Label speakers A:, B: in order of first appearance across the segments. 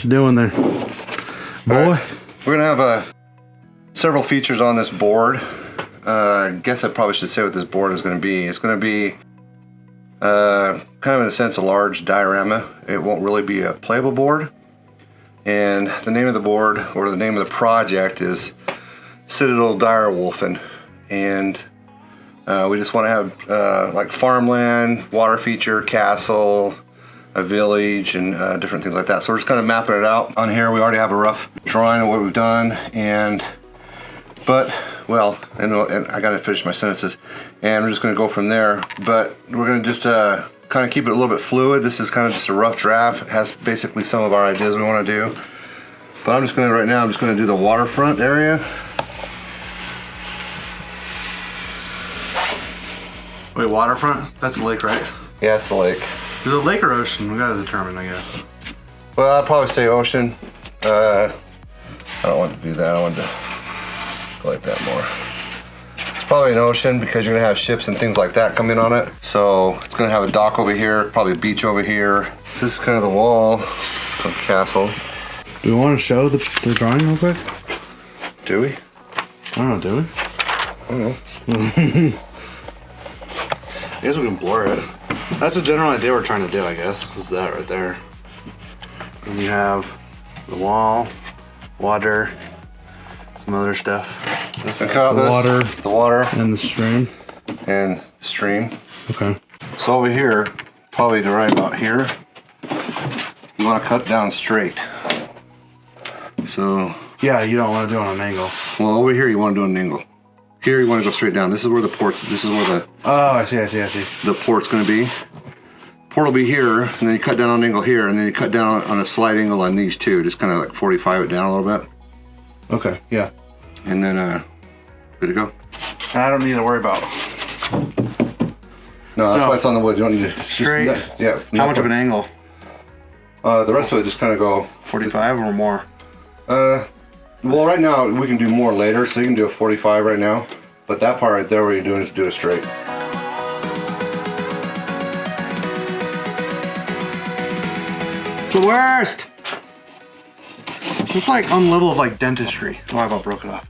A: What you doing there, boy?
B: Right. We're gonna have several features on this board. I guess I probably should say what this board is going to be. It's going to be kind of in a sense a large diorama. It won't really be a playable board. And the name of the board, or the name of the project, is Citadel Direwulfen. And we just want to have like farmland, water feature, castle, a village, and different things like that. So we're just kind of mapping it out. On here we already have a rough drawing of what we've done, and I gotta finish my sentences, and we're just gonna go from there. But we're gonna just kind of keep it a little bit fluid. This is kind of just a rough draft. It has basically some of our ideas we want to do. But I'm just gonna do the waterfront area.
A: Wait, waterfront? That's the lake, right?
B: Yeah, it's the lake.
A: Is it a lake or ocean? We gotta determine, I guess.
B: Well, I'd probably say ocean. I don't want to do that. I want to go like that more. It's probably an ocean because you're gonna have ships and things like that coming on it. So it's gonna have a dock over here, probably a beach over here. So this is kind of the wall of the castle.
A: Do we want to show the drawing real quick?
B: Do we?
A: I don't know, do we?
B: I don't know.
A: I guess we can blur it. That's the general idea we're trying to do, I guess. Is that right there. And you have the wall, water, some other stuff.
B: The water.
A: And the stream.
B: And the stream.
A: Okay.
B: So over here, probably to right about here, you want to cut down straight. So.
A: Yeah, you don't want to do it on an angle.
B: Well, over here you want to do an angle. Here you want to go straight down. This is where the port's, this is where the...
A: Oh, I see.
B: The port's going to be. Port will be here, and then you cut down on an angle here, and then you cut down on a slight angle on these two. Just kind of like 45 it down a little bit.
A: Okay, yeah.
B: And then, good to go.
A: I don't need to worry about.
B: No, that's why it's on the wood. You don't need to...
A: Straight?
B: Yeah.
A: How much of an angle?
B: The rest of it just kind of go...
A: 45 or more?
B: Well, right now, we can do more later, so you can do a 45 right now. But that part right there, what you're doing is do it straight.
A: The worst! It's like on level of like dentistry. Oh, I about broke it off.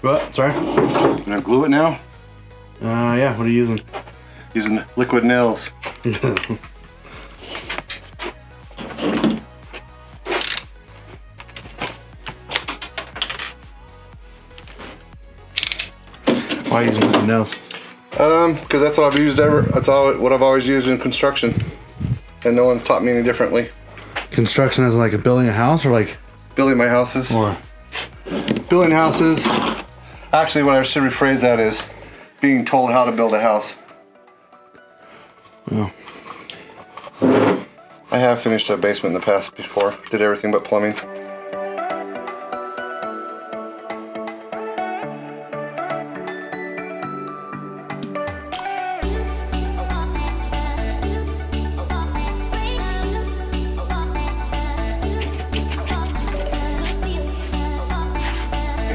A: What? Sorry?
B: You gonna glue it now?
A: Yeah, what are you using?
B: Using liquid nails.
A: Why are you using liquid nails?
B: Because that's what I've used what I've always used in construction. And no one's taught me any differently.
A: Construction is like building a house, or like?
B: Building my houses.
A: Or?
B: Building houses. Actually, what I should rephrase that is being told how to build a house.
A: Oh.
B: I have finished a basement in the past before. Did everything but plumbing.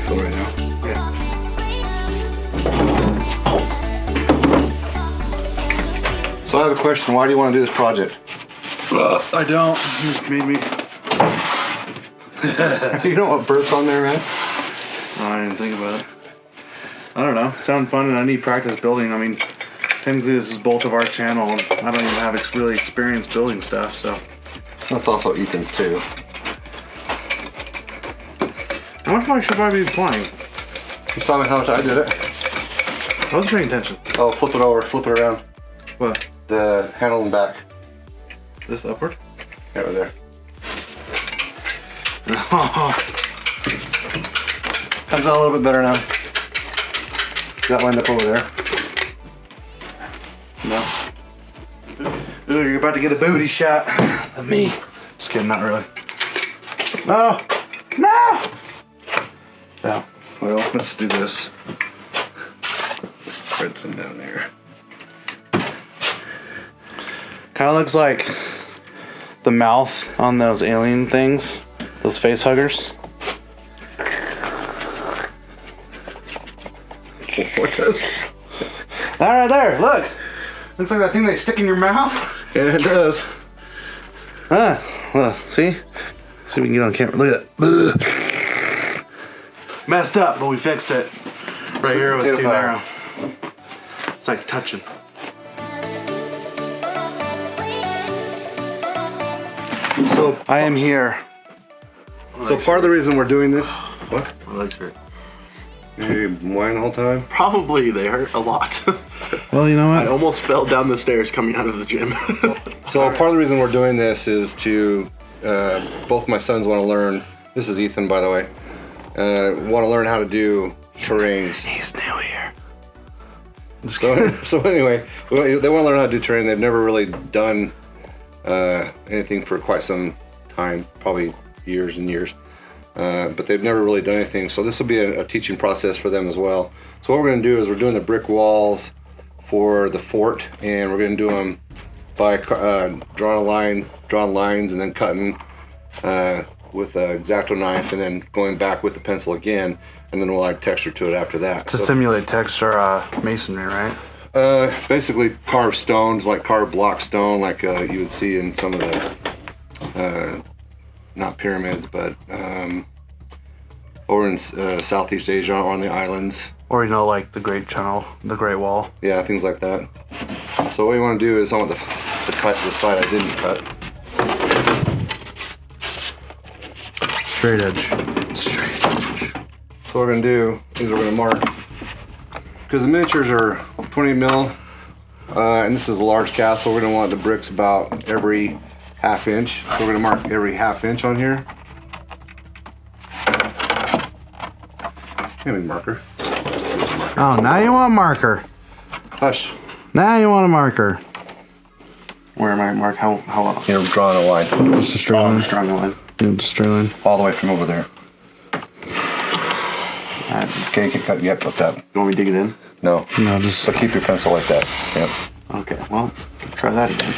B: Right now.
A: Yeah.
B: So I have a question. Why do you want to do this project?
A: I don't. You just made me.
B: You don't want birds on there, man?
A: Oh, I didn't think about it. I don't know. It sounds fun, and I need practice building. I mean, technically this is both of our channel, and I don't even have really experience building stuff, so.
B: That's also Ethan's too.
A: How much more should I be applying?
B: You saw me how much I did it.
A: I wasn't paying attention.
B: Oh, flip it over, flip it around.
A: What?
B: The handle and back.
A: This upward?
B: Yeah, right there. Comes out a little bit better now. Got lined up over there.
A: No. Ooh, you're about to get a booty shot of me. Just kidding, not really. No! No! So.
B: Well, let's do this. Let's spread some down here.
A: Kind of looks like the mouth on those alien things, those face huggers.
B: What does?
A: That right there, look. Looks like that thing they stick in your mouth.
B: Yeah, it does.
A: Ah, well, see? See if we can get on camera. Look at that. Messed up, but we fixed it. Right here it was too narrow. It's like touching.
B: So
A: I am here.
B: So part of the reason we're doing this. What?
C: My legs hurt.
B: You whine the whole time?
C: Probably they hurt a lot.
A: Well, you know
C: I
A: what?
C: almost fell down the stairs coming out of the gym.
B: So part of the reason we're doing this is to, both my sons want to learn, this is Ethan by the way, want to learn how to do terrains.
A: He's new here.
B: So anyway, they want to learn how to do terrain. They've never really done anything for quite some time, probably years and years. But they've never really done anything. So this will be a teaching process for them as well. So what we're going to do is we're doing the brick walls for the fort, and we're going to do them by drawing lines and then cutting with an X-Acto knife and then going back with the pencil again, and then we'll add texture to it after that.
A: To simulate texture masonry, right?
B: Basically carved stones, like carved block stone, like you would see in some of the not pyramids, but over in Southeast Asia or on the islands.
A: Or, you know, like the Great Channel, the Great Wall.
B: Yeah, things like that. So what you want to do is I want to cut the side I didn't cut.
A: Straight edge. Straight edge.
B: So what we're going to do is we're going to mark, because the miniatures are 20 mil, and this is a large cast, so we're going to want the bricks about every ½ inch. So we're going to mark every ½ inch on here. Give me a marker.
A: Oh, now you want a marker.
B: Hush.
A: Now you want a marker.
C: Where am I, Mark? How well?
B: You're drawing a line.
A: Just a straight line.
C: Strong line.
A: Yeah, just a straight line.
B: All the way from over there. Okay, you can cut. Yep, like that.
C: You want me to dig it in?
B: No.
A: No, just.
B: So keep your pencil like that. Yep.
C: Okay, well, try that again.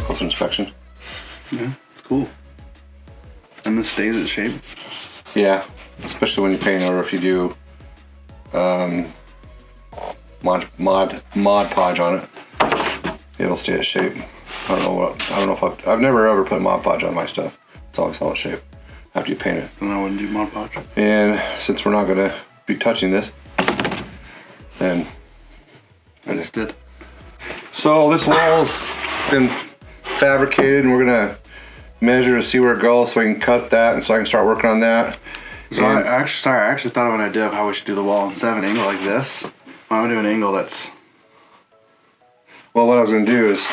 B: Close inspection.
A: Yeah, it's cool. And this stays its shape.
B: Yeah, especially when you're painting, or if you do Mod Podge on it, it'll stay its shape. I don't know if I've never ever put Mod Podge on my stuff. It's always held its shape. after you paint it.
A: And I wouldn't do Mod Podge.
B: And since we're not gonna be touching this, then
A: I just did.
B: So this wall's been fabricated, and we're gonna measure to see where it goes, so I can cut that, and so I can start working on that.
A: So I actually thought of an idea of how we should do the wall. Instead of an angle like this, I'm gonna do an angle that's.
B: Well, what I was gonna do is,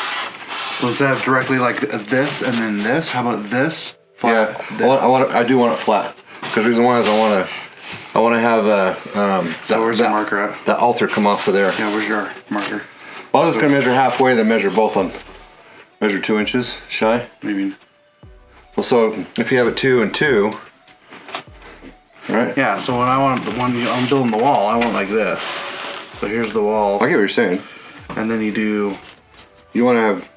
A: So instead of directly like this and then this, how about this? Flat.
B: I do want it flat. Because the reason why is I want to have
A: So where's the marker at?
B: that altar come off of there.
A: Yeah, where's your marker?
B: Well, I was just gonna measure halfway, then measure both on. Measure 2 inches shy.
A: What do you mean?
B: Well, so if you have it 2 and 2, right?
A: Yeah. So when I'm building the wall, I want like this. So here's the wall,
B: I get what you're saying.
A: and then you do
B: You want to have,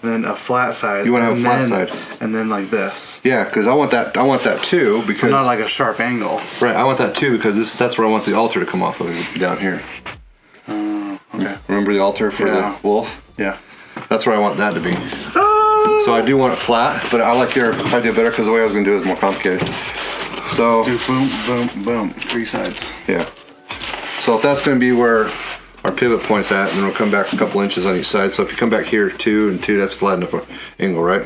A: then a flat side.
B: You wanna have a
A: and
B: flat
A: then-
B: side.
A: and then like this.
B: yeah, because I want that too, because
A: So not like a sharp angle.
B: right, I want that too, because that's where I want the altar to come off of, is down here.
A: Okay.
B: Remember the altar for
A: Yeah.
B: the wolf?
A: Yeah.
B: That's where I want that to be. So I do want it flat, but I like your idea better because the way I was going to do it is more complicated. So,
A: Do boom, boom, boom. 3 sides.
B: yeah. So if that's going to be where our pivot point's at, then we'll come back a couple inches on each side. So if you come back here 2 and 2, that's flat enough angle, right?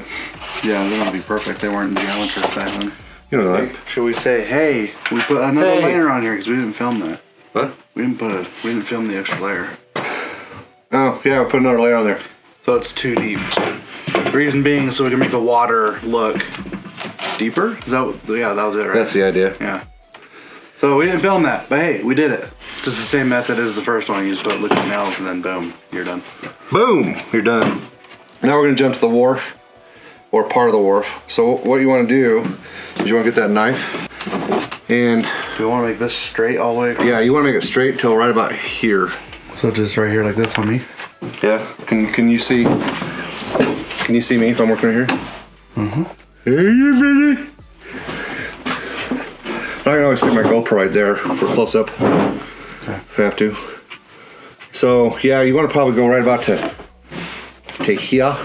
A: Yeah, they're gonna be perfect. They weren't in geometry back then.
B: You know that.
A: Should we say, hey, we put another
B: Hey.
A: layer on here because we didn't film that.
B: What?
A: We didn't film the extra layer.
B: Oh, yeah, I'll put another layer on there.
A: So it's too deep. The reason being is so we can make the water look deeper. Is that what, yeah, that was it, right?
B: That's the idea.
A: Yeah. So we didn't film that, but hey, we did it. Just the same method as the first one. You just put liquid nails and then boom, you're done.
B: Boom, you're done. Now we're going to jump to the wharf, or part of the wharf. So what you want to do is you want to get that knife, and
A: Do we want to make this straight all the way across?
B: yeah, you want to make it straight till right about here.
A: So just right here like this on me?
B: Yeah. Can you see? Can you see me if I'm working right here?
A: Mm-hmm.
B: Hey, you baby. I can always stick my GoPro right there for close up. If I have to. So yeah, you want to probably go right about to here.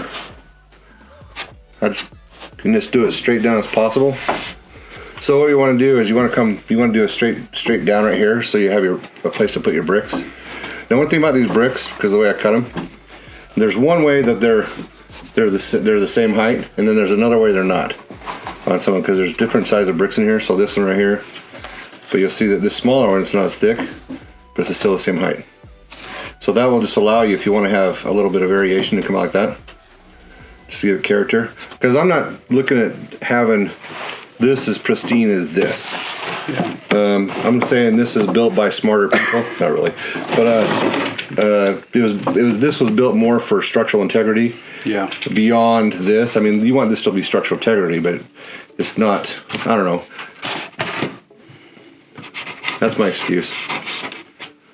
B: You can just do it as straight down as possible. So what you want to do is you want to do a straight down right here, so you have a place to put your bricks. Now one thing about these bricks, because of the way I cut them, there's one way that they're the same height, and then there's another way they're not on some, because there's different size of bricks in here. So this one right here, but you'll see that this smaller one, it's not as thick, but it's still the same height. So that will just allow you, if you want to have a little bit of variation, to come out like that, just to give it character. Because I'm not looking at having this as pristine as this.
A: Yeah.
B: I'm saying this is built by smarter people. Not really, but this was built more for structural integrity.
A: Yeah.
B: Beyond this, I mean, you want this to be structural integrity, but it's not. I don't know. That's my excuse.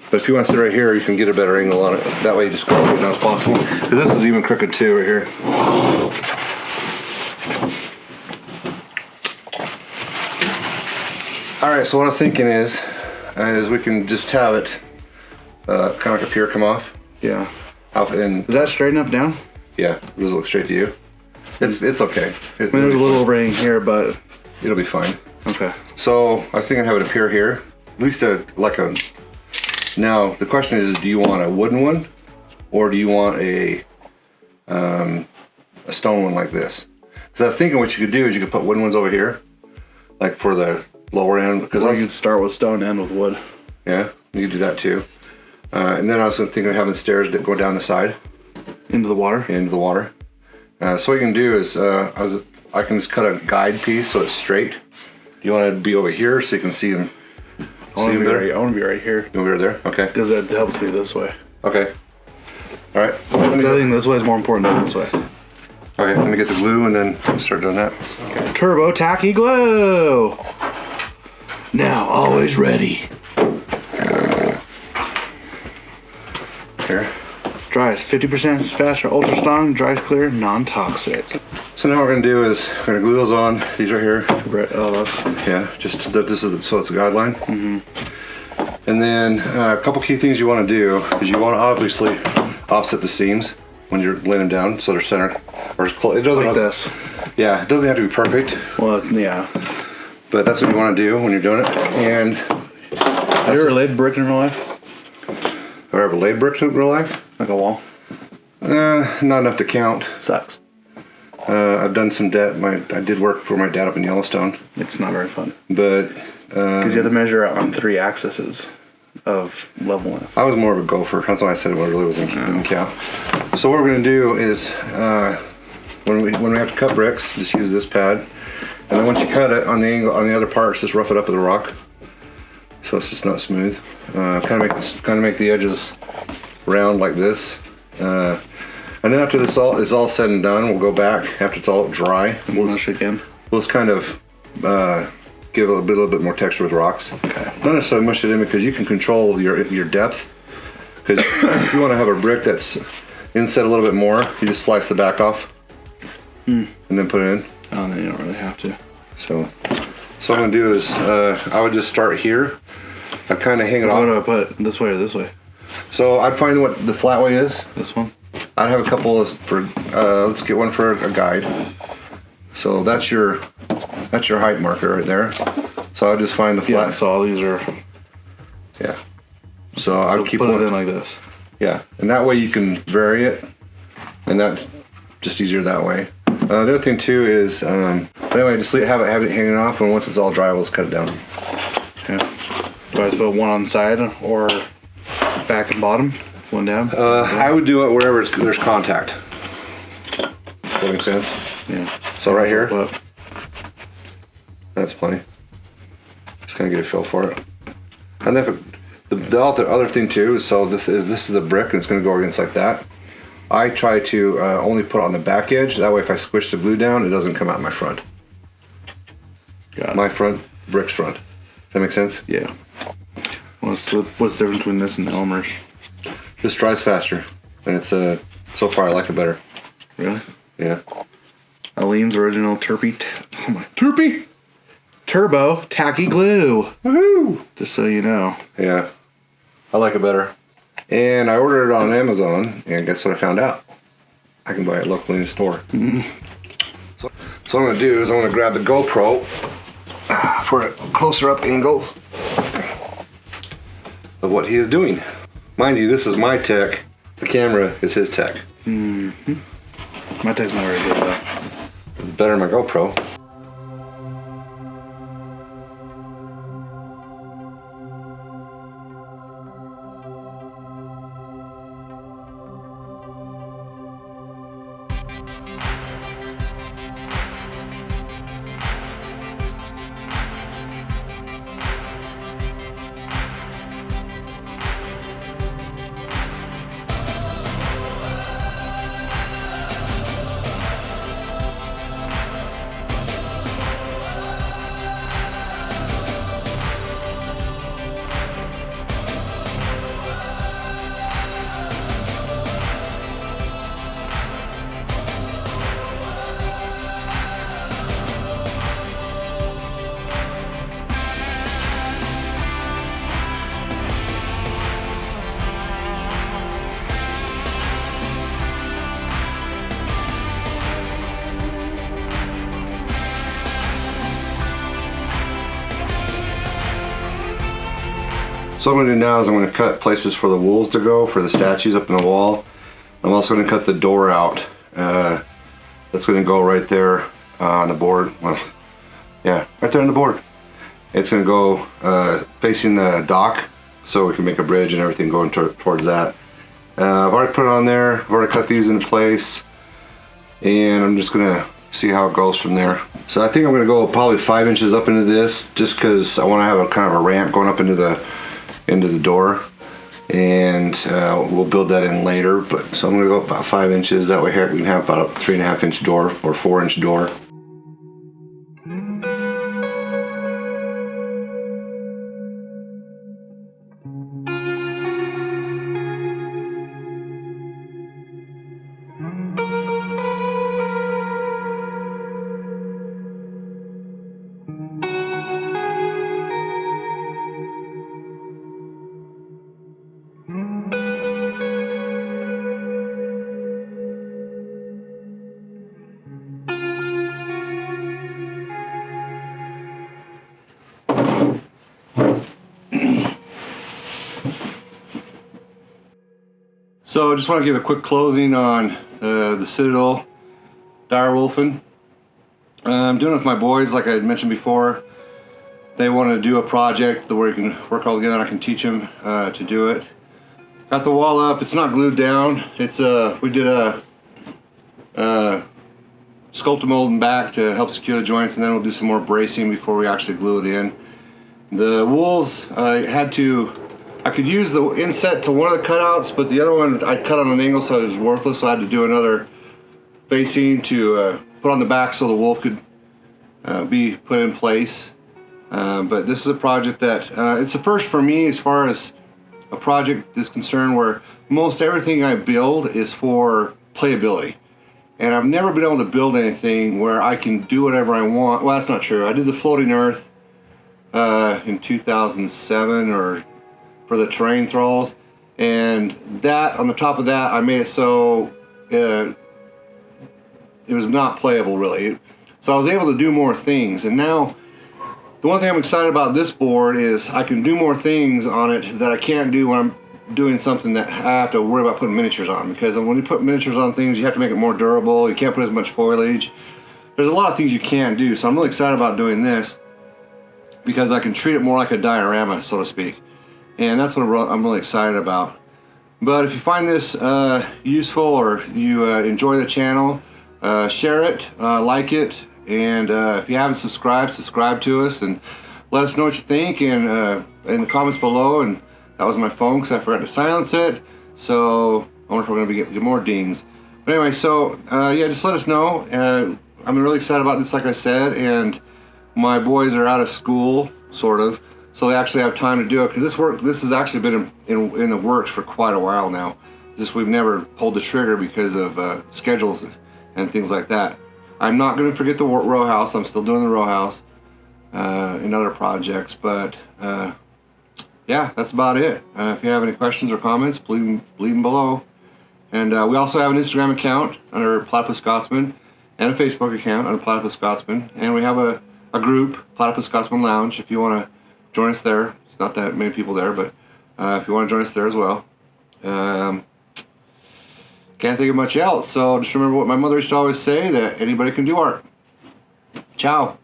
B: But if you want to sit right here, you can get a better angle on it. That way, you just go as straight down as possible. 'Cause this is even crooked too, right here. All right, so what I was thinking is we can just have it kind of like a pier come off.
A: Yeah.
B: Out and
A: Is that straight enough down?
B: yeah, does it look straight to you? It's okay.
A: I mean, there's a little overhang here, but
B: It'll be fine.
A: okay.
B: So I was thinking have it appear here, at least like a. Now the question is, do you want a wooden one, or do you want a stone one like this? Because I was thinking what you could do is you could put wooden ones over here, like for the lower end. Because
A: I could start with stone and end with wood.
B: yeah, you could do that too. And then I was thinking of having stairs that go down the side
A: Into the water?
B: into the water. So what you can do is I can just cut a guide piece so it's straight. You want to be over here so you can see them.
A: I want to be right here.
B: You over there? Okay.
A: Because that helps me this way.
B: Okay. All right.
A: I think this way is more important than this way.
B: Okay, let me get the glue and then start doing that.
A: Okay. Turbo Tacky Glue! Now, always ready.
B: Here.
A: Dries 50% faster, ultra strong, dries clear, non-toxic.
B: So now what we're gonna do is we're gonna glue those on. These are here. Yeah, just this is so it's a guideline. Mm-hmm. And then a couple key things you want to do is you want to obviously offset the seams when you're laying them down so they're centered or close. It doesn't
A: Like this.
B: Yeah, it doesn't have to be perfect.
A: Well, yeah.
B: But that's what you want to do when you're doing it. And
A: Have you ever laid brick in real life?
B: have I ever laid bricks in real life?
A: Like a wall?
B: Not enough to count.
A: Sucks.
B: I've done some I did work for my dad up in Yellowstone,
A: It's not very fun.
B: but
A: Because you have to measure out on 3 axes of levelness.
B: I was more of a gopher. That's why I said it really wasn't in count. So what we're gonna do is when we have to cut bricks, just use this pad, and then once you cut it on the angle on the other parts, just rough it up with a rock, so it's just not smooth. Kind of make the edges round like this. And then after this all is all said and done, we'll go back after it's all dry.
A: We'll mush again.
B: We'll just kind of give it a little bit more texture with rocks.
A: Okay.
B: Not necessarily mush it in because you can control your depth. Because if you want to have a brick that's inset a little bit more, you just slice the back off and then put it in.
A: Oh, then you don't really have to.
B: So what I'm gonna do is I would just start here. I kind of hang it
A: What do I
B: off.
A: put? This way or this way?
B: So I'd find what the flat way is.
A: This one?
B: I'd have a couple for let's get one for a guide. So that's your height marker right there. So I'll just find the
A: Yeah,
B: flat.
A: so all these are...
B: Yeah. So I would keep
A: put
B: one.
A: it in like this.
B: Yeah, and that way you can vary it, and that's just easier that way. The other thing too is, anyway, just have it hanging off, and once it's all dry, we'll just cut it down.
A: Yeah. Do I just put one on the side or back and bottom? One down?
B: I would do it wherever there's contact. Does that make sense?
A: Yeah.
B: So right here,
A: But
B: that's plenty. Just kind of get a feel for it. And then the other thing too is, so this is a brick, and it's going to go against like that. I try to only put it on the back edge. That way, if I squish the glue down, it doesn't come out my front.
A: got it.
B: My front, brick's front. Does that make sense?
A: Yeah. What's the difference between this and Elmer's?
B: Just dries faster, and it's so far I like it better.
A: Really?
B: Yeah.
A: Aleene's original Turbo Tacky Glue.
B: Woohoo!
A: Just so you know.
B: Yeah, I like it better. And I ordered it on Amazon, and guess what I found out? I can buy it locally in the store. So what I'm gonna do is I'm gonna grab the GoPro for closer up angles of what he is doing. Mind you, this is my tech. The camera is his tech.
A: My tech's not very good though.
B: It's better than my GoPro. So what I'm going to do now is I'm going to cut places for the wolves to go, for the statues up in the wall. I'm also going to cut the door out. That's going to go right there on the board. Well, yeah, right there on the board. It's going to go facing the dock, so we can make a bridge and everything going towards that. I've already put it on there. I've already cut these into place, and I'm just going to see how it goes from there. So I think I'm going to go probably 5 inches up into this, just because I want to have a kind of a ramp going up into the door, and we'll build that in later. But so I'm going to go about 5 inches. That way here we can have about a 3.5 inch door or 4 inch door. So I just want to give a quick closing on the Citadel Direwulfen. I'm doing it with my boys, like I had mentioned before. They want to do a project where you can work all together and I can teach them to do it. Got the wall up. It's not glued down. It's we did a sculpted molding back to help secure the joints, and then we'll do some more bracing before we actually glue it in. The wolves, I could use the inset to one of the cutouts, but the other one I cut on an angle so it was worthless, so I had to do another facing to put on the back so the wolf could be put in place. But this is a project that, it's a first for me as far as a project is concerned, where most everything I build is for playability. And I've never been able to build anything where I can do whatever I want. Well, that's not true. I did the floating earth in 2007 or for the terrain thralls, and that on the top of that I made it so it was not playable really. So I was able to do more things, and now the one thing I'm excited about this board is I can do more things on it that I can't do when I'm doing something that I have to worry about putting miniatures on, because when you put miniatures on things you have to make it more durable. You can't put as much foliage. There's a lot of things you can't do, so I'm really excited about doing this because I can treat it more like a diorama, so to speak, and that's what I'm really excited about. But if you find this useful, or you enjoy the channel, share it, like it, and if you haven't subscribed, subscribe to us and let us know what you think in the comments below. And that was my phone because I forgot to silence it, so I wonder if we're going to get more dings. But anyway, so yeah, just let us know. I'm really excited about this, like I said, and my boys are out of school, sort of, so they actually have time to do it, because this has actually been in the works for quite a while now. We've never pulled the trigger because of schedules and things like that. I'm not going to forget the row house. I'm still doing the row house in other projects, but yeah, that's about it. If you have any questions or comments, leave them below. And we also have an Instagram account under Platypus Scotsman, and a Facebook account under Platypus Scotsman, and we have a group, Platypus Scotsman Lounge, if you want to join us there. It's not that many people there, but if you want to join us there as well. Can't think of much else, so just remember what my mother used to always say, that anybody can do art. Ciao.